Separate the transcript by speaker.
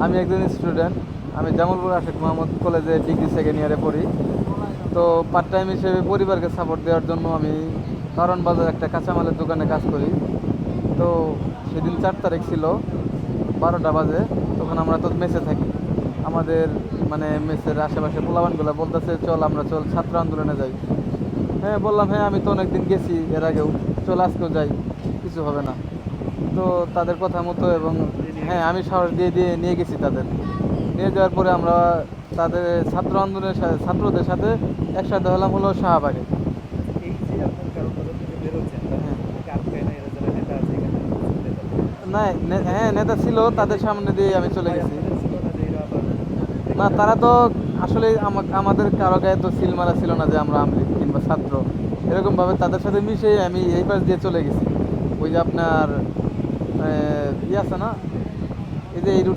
Speaker 1: আমি একজন স্টুডেন্ট। আমি জামালপুর আশিক মোহাম্মদ কলেজে ডিগ্রি সেকেন্ড ইয়ারে পড়ি। তো পার্ট টাইম হিসেবে পরিবারকে সাপোর্ট দেওয়ার জন্য আমি কারণ বাজার একটা কাঁচামালের দোকানে কাজ করি। তো সেদিন 4 তারিখ ছিল, 12টা বাজে। তখন আমরা তো মেসে থাকি। আমাদের মানে মেসের আশেপাশে পোলাবানগুলো বলতেছে, চল ছাত্র আন্দোলনে যাই। হ্যাঁ বললাম, হ্যাঁ আমি তো অনেকদিন গেছি এর আগেও, চল আজকেও যাই, কিছু হবে না। তো তাদের কথা মতো এবং হ্যাঁ আমি সাহস দিয়ে দিয়ে নিয়ে গেছি তাদের। নিয়ে যাওয়ার পরে আমরা তাদের ছাত্র আন্দোলনের সাথে ছাত্রদের সাথে একসাথে হলাম হলো শাহবাগে।
Speaker 2: আচ্ছা, এই যে আপনার কারণ বাজার থেকে বেরোচ্ছেন, তারপর
Speaker 1: হ্যাঁ,
Speaker 2: আপনাকে আটকায় না এরা যারা নেতা আছে এখানে উপস্থিত নেতা?
Speaker 1: না, হ্যাঁ নেতা ছিল, তাদের সামনে দিয়ে আমি চলে
Speaker 2: ভয়
Speaker 1: গেছি।
Speaker 2: আপনাদের ছিল না যে এরা আবার
Speaker 1: না,
Speaker 2: দেখে
Speaker 1: তারা
Speaker 2: ফেলবে?
Speaker 1: তো আসলে আমাদের কারো গায়ে তো সিল মারা ছিল না যে আমরা আমলিগ কিংবা ছাত্র। এরকম ভাবে তাদের সাথে মিশে আমি এই পাশ দিয়ে চলে গেছি। ওই যে আপনার আছে না, এই যে এই